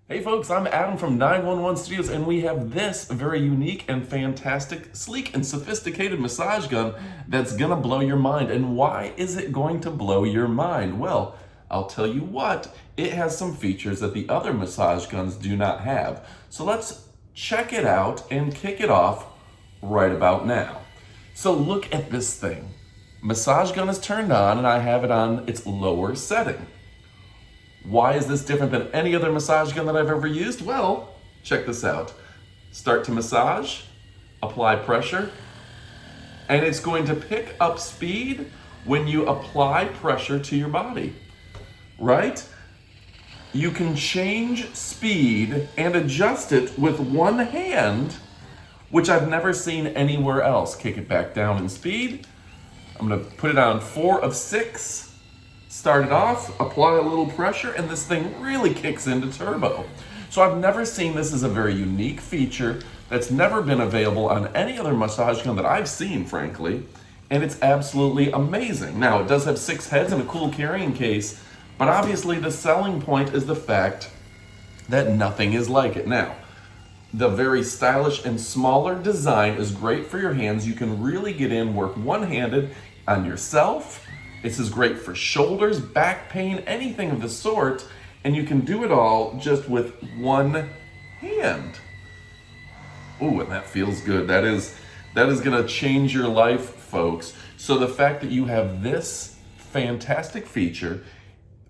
Hey folks, I'm Adam from 911 Studios, and we have this very unique and fantastic, sleek and sophisticated massage gun that's gonna blow your mind. And why is it going to blow your mind? Well, I'll tell you what, it has some features that the other massage guns do not have. So let's check it out and kick it off right about now. So look at this thing. Massage gun is turned on and I have it on its lower setting. Why is this different than any other massage gun that I've ever used? Well, check this out. Start to massage, apply pressure, and it's going to pick up speed when you apply pressure to your body, right? You can change speed and adjust it with one hand, which I've never seen anywhere else. Kick it back down in speed. I'm gonna put it on 4 of 6. Start it off, apply a little pressure, and this thing really kicks into turbo. So I've never seen this as a very unique feature that's never been available on any other massage gun that I've seen, frankly, and it's absolutely amazing. Now, it does have 6 heads and a cool carrying case, but obviously the selling point is the fact that nothing is like it. Now, the very stylish and smaller design is great for your hands. You can really get in, work one-handed on yourself. This is great for shoulders, back pain, anything of the sort, and you can do it all just with one hand. Ooh, and that feels good. That is gonna change your life, folks. So the fact that you have this fantastic feature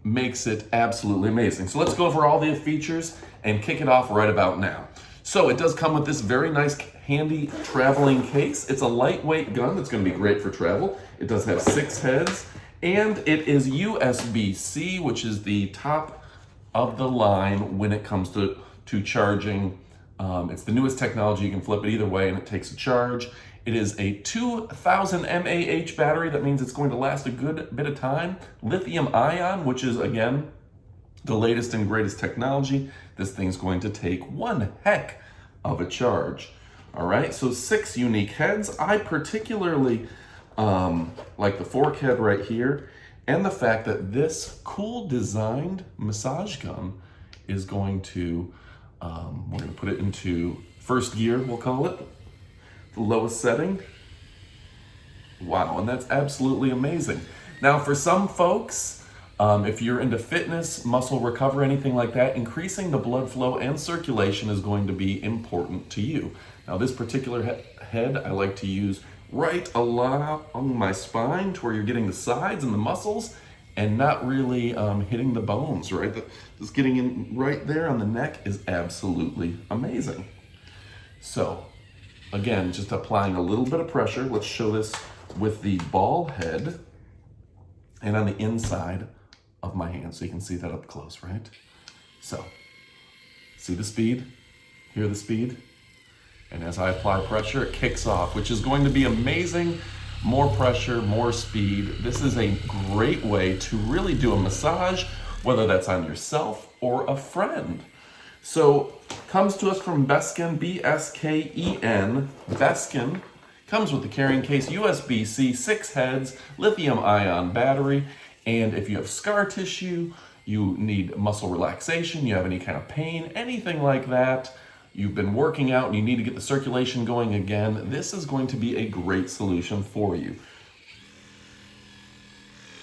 makes it absolutely amazing. So let's go over all the features and kick it off right about now. So it does come with this very nice handy traveling case. It's a lightweight gun that's gonna be great for travel. It does have 6 heads, and it is USB-C, which is the top of the line when it comes to charging. It's the newest technology. You can flip it either way and it takes a charge. It is a 2000 mAh battery. That means it's going to last a good bit of time. Lithium ion, which is, again, the latest and greatest technology. This thing's going to take one heck of a charge. All right, so 6 unique heads. I particularly like the fork head right here, and the fact that this cool designed massage gun is going to, we're gonna put it into first gear, we'll call it, the lowest setting. Wow, and that's absolutely amazing. Now for some folks, if you're into fitness, muscle recovery, anything like that, increasing the blood flow and circulation is going to be important to you. Now this particular head I like to use right along my spine to where you're getting the sides and the muscles and not really hitting the bones, right? Just getting in right there on the neck is absolutely amazing. So again, just applying a little bit of pressure. Let's show this with the ball head and on the inside of my hand so you can see that up close, right? So see the speed, hear the speed? And as I apply pressure, it kicks off, which is going to be amazing. More pressure, more speed. This is a great way to really do a massage, whether that's on yourself or a friend. So, comes to us from Besken, B-S-K-E-N, Besken. Comes with the carrying case, USB-C, 6 heads, lithium ion battery, and if you have scar tissue, you need muscle relaxation, you have any kind of pain, anything like that, you've been working out and you need to get the circulation going again, this is going to be a great solution for you.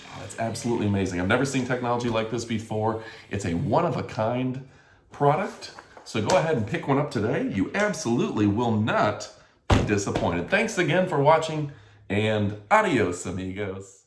Oh, that's absolutely amazing. I've never seen technology like this before. It's a one-of-a-kind product. So go ahead and pick one up today. You absolutely will not be disappointed. Thanks again for watching, and adios, amigos.